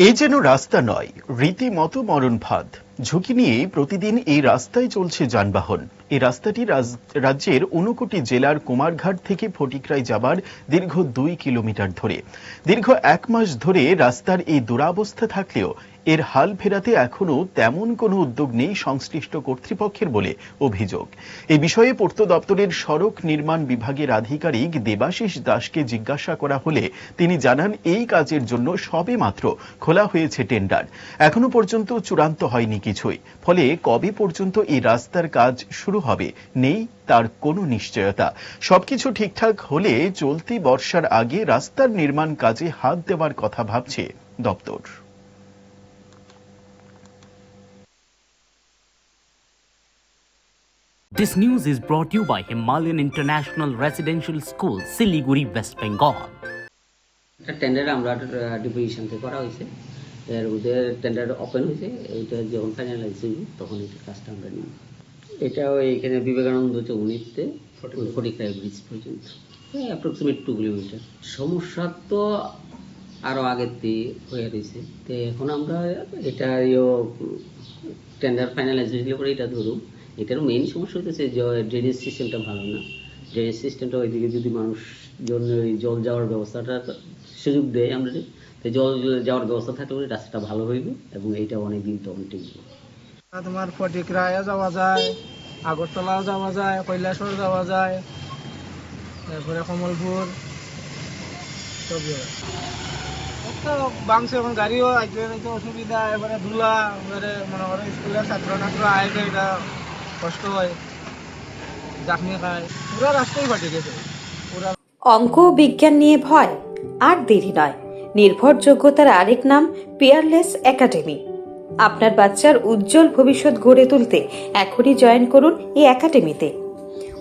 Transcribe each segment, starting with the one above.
এই যেন রাস্তা নয়, রীতিমতো মরণ ফাঁদ। ঝুঁকি নিয়ে প্রতিদিন এই রাস্তায় চলছে যানবাহন। এই রাস্তাটি রাজ্যের 59 জেলার কুমারঘাট থেকে ফটিকরাই যাবার দীর্ঘ 2 কিলোমিটার ধরে। দীর্ঘ 1 মাস ধরে রাস্তার এই দুরাবস্থা থাকলেও এর হাল ফেরাতে এখনো তেমন কোনো উদ্যোগ নেই সংশ্লিষ্ট কর্তৃপক্ষের বলে অভিযোগ। এই বিষয়ে পূর্ত দপ্তরের সড়ক নির্মাণ বিভাগের আধিকারিক দেবাশিস দাসকে জিজ্ঞাসা করা হলে তিনি জানান, এই কাজের জন্য সবেমাত্র খোলা হয়েছে টেন্ডার, এখনো পর্যন্ত চূড়ান্ত হয়নি কিছুই। ফলে কবে পর্যন্ত এই রাস্তার কাজ শুরু হবে নেই তার কোনো নিশ্চয়তা। সবকিছু ঠিকঠাক হলে চলতি বর্ষার আগে রাস্তার নির্মাণ কাজে হাত দেওয়ার কথা ভাবছে দপ্তর। This news is brought to you by Himalayan International Residential School, Siliguri, West Bengal. Tender আমরা ডিভিশন থেকে করা হয়েছে, এর মধ্যে টেন্ডার ওপেন হয়েছে। এইটা যখন ফাইনালাইজ হয়েছে তখন এটা কাজটা আমরা নিই। এটাও এইখানে বিবেকানন্দ চৌমুহনীতে ফটিকরাই ব্রিজ পর্যন্ত অ্যাপ্রক্সিমেট 2 কিলোমিটার। সমস্যা তো আরও আগের দিয়ে হয়ে রয়েছে, তো এখন আমরা এটা টেন্ডার ফাইনালাইজ হয়েছিল পরে এটা ধরুন। এটার মেইন সমস্যা হচ্ছে যে ড্রেনেজ সিস্টেমটা ভালো না। ড্রেনেজ সিস্টেমটা ওইদিকে যদি মানুষ জল যাওয়ার ব্যবস্থাটা সুযোগ দেয় আমরা, তো জল যাওয়ার ব্যবস্থা থাকলে রাস্তাটা ভালো হইবে এবং এইটা অনেকদিন তখন টিকবে। তোমার ফটিকরাইও যাওয়া যায়, আগরতলাও যাওয়া যায়, কৈলাসর যাওয়া যায়, তারপরে কমলপুর সব বাংছে। এখন গাড়িও আসবে অসুবিধা, এবারে ধুলা, এবারে মনে করো স্কুলের ছাত্র আইলে এটা কষ্ট হয়, জাখনি খায়, পুরো রাস্তাই ফাটে গেছে। অঙ্ক বিজ্ঞান নিয়ে ভয় আর দেরি নয়। নির্ভরযোগ্যতার আরেক নাম পিয়ারলেস একাডেমি। আপনার বাচ্চার উজ্জ্বল ভবিষ্যৎ গড়ে তুলতে এখনই জয়েন করুন এই একাডেমিতে।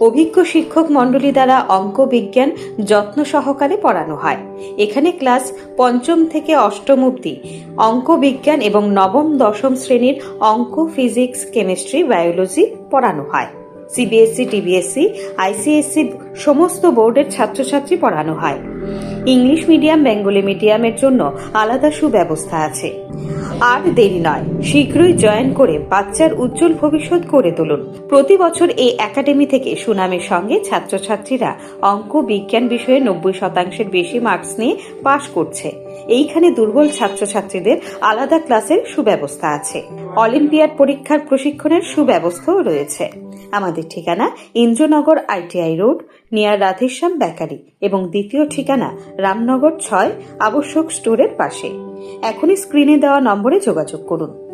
অভিজ্ঞ শিক্ষক মণ্ডলী দ্বারা অঙ্ক বিজ্ঞান যত্ন সহকারে পড়ানো হয়। এখানে ক্লাস 5ম থেকে 8ম অবধি অঙ্ক বিজ্ঞান এবং 9ম 10ম শ্রেণীর অঙ্ক, ফিজিক্স, কেমিস্ট্রি, বায়োলজি পড়ানো হয়। সিবিএসসি, টিবিএসসি, আইসিএসসি সমস্ত বোর্ডের ছাত্রছাত্রী পড়ানো হয়। ইংলিশ মিডিয়াম, বেঙ্গলি মিডিয়ামের জন্য আলাদা সুব্যবস্থা আছে। আর দেরি নয়, শীঘ্রই জয়েন করে বাচ্চার উজ্জ্বল ভবিষ্যৎ গড়ে তুলুন। প্রতি বছর এই একাডেমি থেকে সুনামের সঙ্গে ছাত্রছাত্রীরা অঙ্ক বিজ্ঞান বিষয়ে 90% বেশি মার্কস নিয়ে পাশ করছে। এইখানে দুর্বল ছাত্রছাত্রীদের আলাদা ক্লাসের সুব্যবস্থা আছে। অলিম্পিয়াড পরীক্ষার প্রশিক্ষণের সুব্যবস্থাও রয়েছে। আমাদের ঠিকানা Indranagar ITI road, near Radheshyam bakery, এবং দ্বিতীয় ঠিকানা রামনগর 6 আবশ্যক স্টোরের পাশে। এখনই স্ক্রিনে দেওয়া নম্বরে যোগাযোগ করুন।